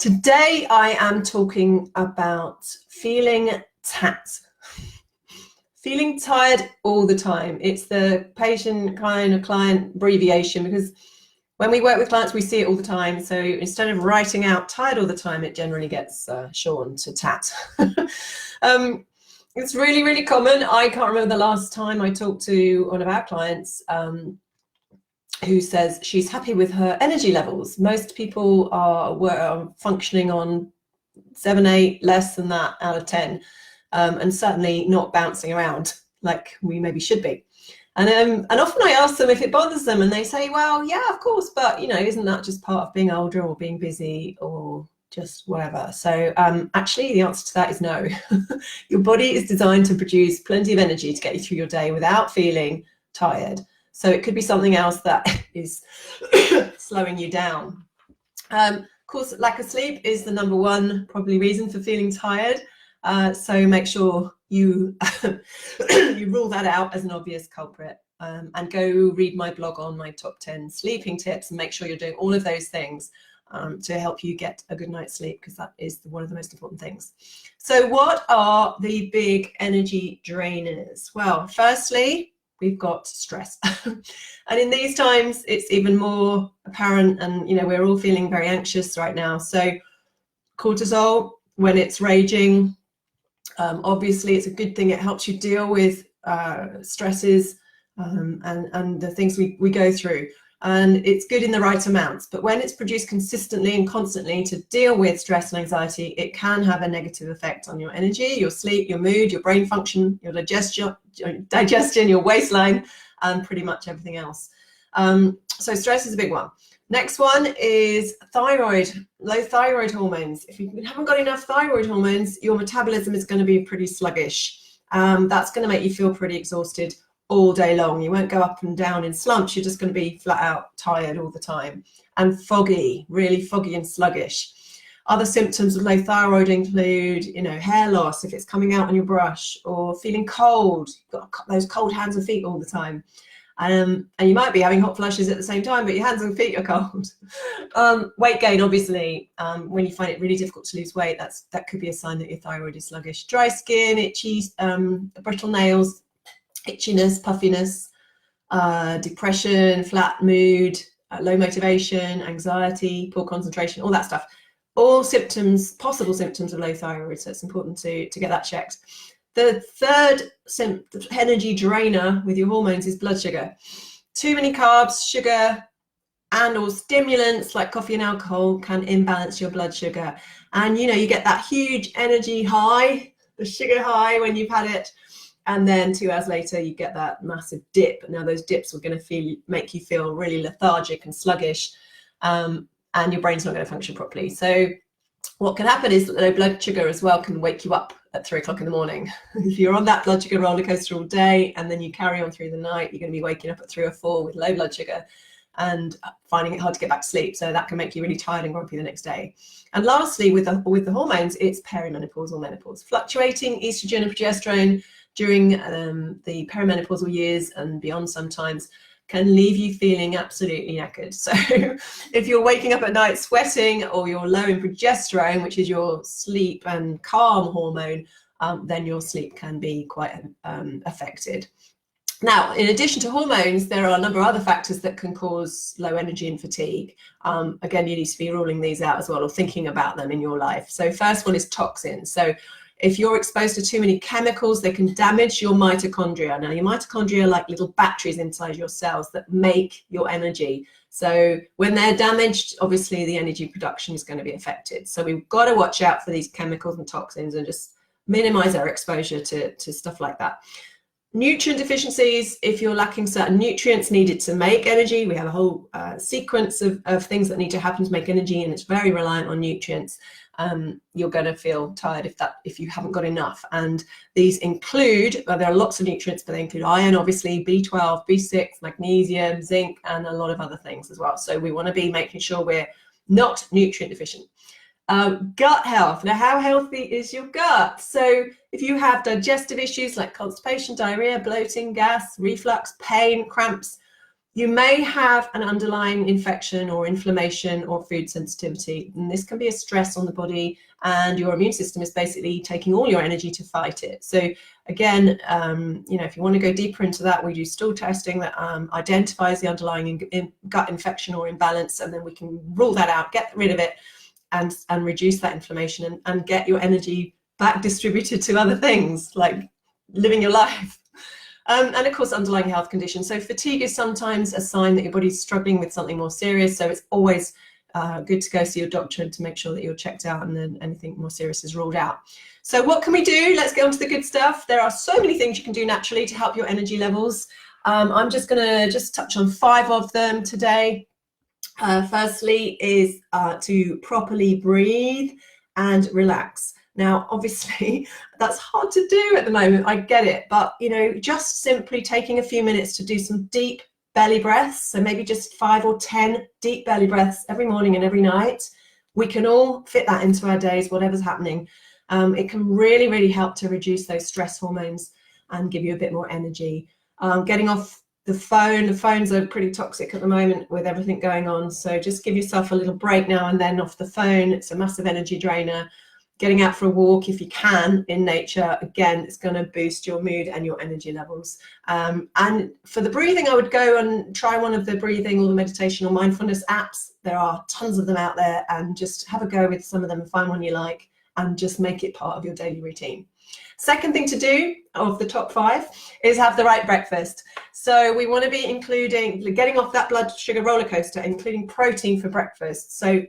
Today I am talking about feeling TATT. Feeling tired all the time. It's the patient kind of client abbreviation, because when we work with clients, we see it all the time. So instead of writing out tired all the time, it generally gets shortened to TATT. It's really, really common. I can't remember the last time I talked to one of our clients who says she's happy with her energy levels. Most people are functioning on 7, 8, less than that out of 10, and certainly not bouncing around like we maybe should be. And often I ask them if it bothers them, and they say, well, yeah, of course, but isn't that just part of being older or being busy or just whatever? So actually the answer to that is no. Your body is designed to produce plenty of energy to get you through your day without feeling tired. So it could be something else that is slowing you down. Of course, lack of sleep is the number one probably reason for feeling tired. So make sure you you rule that out as an obvious culprit, and go read my blog on my top 10 sleeping tips, and make sure you're doing all of those things to help you get a good night's sleep, because that is one of the most important things. So what are the big energy drainers? Well, firstly, we've got stress. And in these times, it's even more apparent, and we're all feeling very anxious right now. So cortisol, when it's raging, obviously it's a good thing. It helps you deal with stresses and the things we go through. And it's good in the right amounts. But when it's produced consistently and constantly to deal with stress and anxiety, it can have a negative effect on your energy, your sleep, your mood, your brain function, your digestion, your waistline, and pretty much everything else. So stress is a big one. Next one is thyroid, low thyroid hormones. If you haven't got enough thyroid hormones, your metabolism is going to be pretty sluggish. That's going to make you feel pretty exhausted all day long. You won't go up and down in slumps. You're just going to be flat out tired all the time, and foggy, really foggy and sluggish. Other symptoms of low thyroid include, hair loss if it's coming out on your brush, or feeling cold. You've got those cold hands and feet all the time. And you might be having hot flushes at the same time, but your hands and feet are cold. Weight gain, obviously, when you find it really difficult to lose weight, that could be a sign that your thyroid is sluggish. Dry skin, itchy, brittle nails, itchiness, puffiness, depression, flat mood, low motivation, anxiety, poor concentration, all that stuff. All symptoms, possible symptoms of low thyroid, so it's important to get that checked. The third energy drainer with your hormones is blood sugar. Too many carbs, sugar, and or stimulants like coffee and alcohol can imbalance your blood sugar. And you get that huge energy high, the sugar high when you've had it, and then 2 hours later you get that massive dip. Now those dips are going to make you feel really lethargic and sluggish, and your brain's not going to function properly. So what can happen is that low blood sugar as well can wake you up at 3 o'clock in the morning. If you're on that blood sugar roller coaster all day and then you carry on through the night, you're going to be waking up at 3 or 4 with low blood sugar and finding it hard to get back to sleep. So that can make you really tired and grumpy the next day. And lastly, with the hormones, it's perimenopause or menopause. Fluctuating estrogen and progesterone during the perimenopausal years and beyond sometimes can leave you feeling absolutely knackered. So if you're waking up at night sweating, or you're low in progesterone, which is your sleep and calm hormone, then your sleep can be quite affected. Now, in addition to hormones, there are a number of other factors that can cause low energy and fatigue. Again, you need to be ruling these out as well, or thinking about them in your life. So first one is toxins. So if you're exposed to too many chemicals, they can damage your mitochondria. Now, your mitochondria are like little batteries inside your cells that make your energy. So when they're damaged, obviously the energy production is going to be affected. So we've got to watch out for these chemicals and toxins and just minimize our exposure to stuff like that. Nutrient deficiencies, if you're lacking certain nutrients needed to make energy, we have a whole sequence of things that need to happen to make energy, and it's very reliant on nutrients. You're going to feel tired if you haven't got enough. And these include, well, there are lots of nutrients, but they include iron, obviously, B12, B6, magnesium, zinc, and a lot of other things as well. So we want to be making sure we're not nutrient deficient. Gut health. Now, how healthy is your gut? So if you have digestive issues like constipation, diarrhea, bloating, gas, reflux, pain, cramps, You may have an underlying infection or inflammation or food sensitivity, and this can be a stress on the body, and your immune system is basically taking all your energy to fight it. So again, you know, if you want to go deeper into that, we do stool testing that identifies the underlying gut infection or imbalance, and then we can rule that out, get rid of it, and reduce that inflammation, and get your energy back distributed to other things like living your life. And of course, underlying health conditions. So fatigue is sometimes a sign that your body's struggling with something more serious. So it's always good to go see your doctor and to make sure that you're checked out and then anything more serious is ruled out. So what can we do? Let's get on to the good stuff. There are so many things you can do naturally to help your energy levels. I'm just going to touch on 5 of them today. Firstly is to properly breathe and relax. Now, obviously, that's hard to do at the moment. I get it. But, you know, just simply taking a few minutes to do some deep belly breaths. So maybe just 5 or 10 deep belly breaths every morning and every night. We can all fit that into our days, whatever's happening. It can really, really help to reduce those stress hormones and give you a bit more energy. Getting off the phone. The phones are pretty toxic at the moment with everything going on. So just give yourself a little break now and then off the phone. It's a massive energy drainer. Getting out for a walk if you can in nature, again, it's going to boost your mood and your energy levels. And for the breathing, I would go and try one of the breathing or the meditation or mindfulness apps. There are tons of them out there, and just have a go with some of them and find one you like and just make it part of your daily routine. Second thing to do of the top 5 is have the right breakfast. So we want to be including, getting off that blood sugar roller coaster, including protein for breakfast. So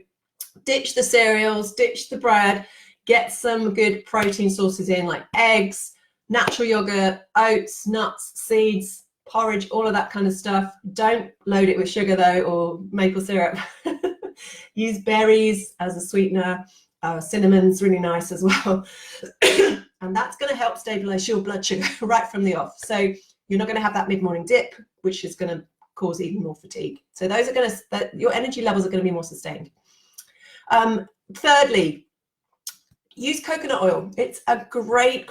ditch the cereals, ditch the bread, get some good protein sources in, like eggs, natural yogurt, oats, nuts, seeds, porridge, all of that kind of stuff. Don't load it with sugar though, or maple syrup. Use berries as a sweetener. Cinnamon's really nice as well. And that's going to help stabilize your blood sugar right from the off. So you're not going to have that mid-morning dip, which is going to cause even more fatigue. So those are going to, your energy levels are going to be more sustained. Thirdly, use coconut oil. It's a great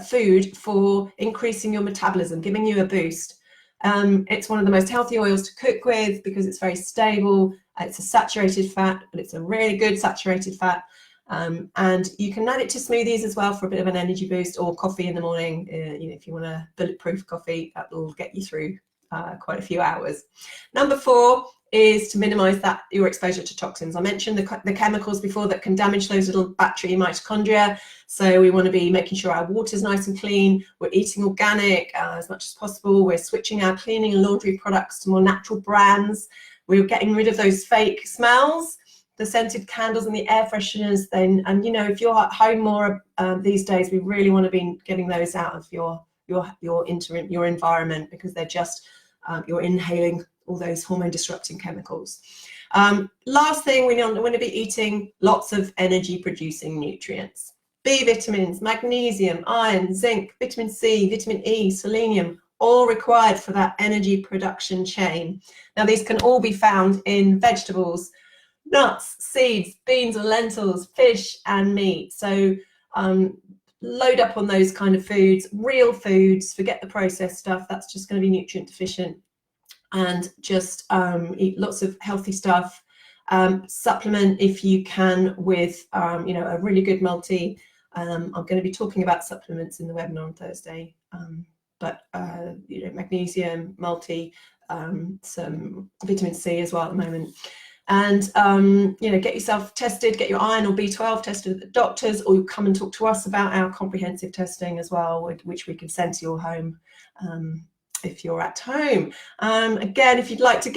food for increasing your metabolism, giving you a boost. It's one of the most healthy oils to cook with because it's very stable. It's a saturated fat, but it's a really good saturated fat. And you can add it to smoothies as well for a bit of an energy boost, or coffee in the morning. You know, if you want a bulletproof coffee, that will get you through quite a few hours. Number 4 is to minimize your exposure to toxins. I mentioned the chemicals before that can damage those little battery mitochondria. So we want to be making sure our water's nice and clean. We're eating organic as much as possible. We're switching our cleaning and laundry products to more natural brands. We're getting rid of those fake smells, the scented candles and the air fresheners. And you know, if you're at home more these days, we really want to be getting those out of your environment, because they're just you're inhaling all those hormone disrupting chemicals. Last thing, we want to be eating lots of energy producing nutrients. B vitamins, magnesium, iron, zinc, vitamin C, vitamin E, selenium, all required for that energy production chain. Now these can all be found in vegetables, nuts, seeds, beans and lentils, fish and meat. So load up on those kind of foods, real foods, forget the processed stuff, that's just going to be nutrient deficient. And just eat lots of healthy stuff. Supplement if you can with you know, a really good multi. I'm going to be talking about supplements in the webinar on Thursday, but you know, magnesium, multi, some vitamin C as well at the moment. And you know, get yourself tested, get your iron or B12 tested at the doctors, or you come and talk to us about our comprehensive testing as well, which we can send to your home if you're at home. Again, if you'd like to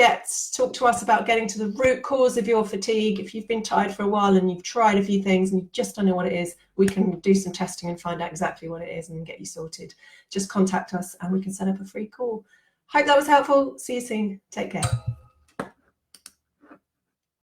talk to us about getting to the root cause of your fatigue, if you've been tired for a while and you've tried a few things and you just don't know what it is, we can do some testing and find out exactly what it is and get you sorted. Just contact us and we can set up a free call. Hope that was helpful. See you soon. Take care.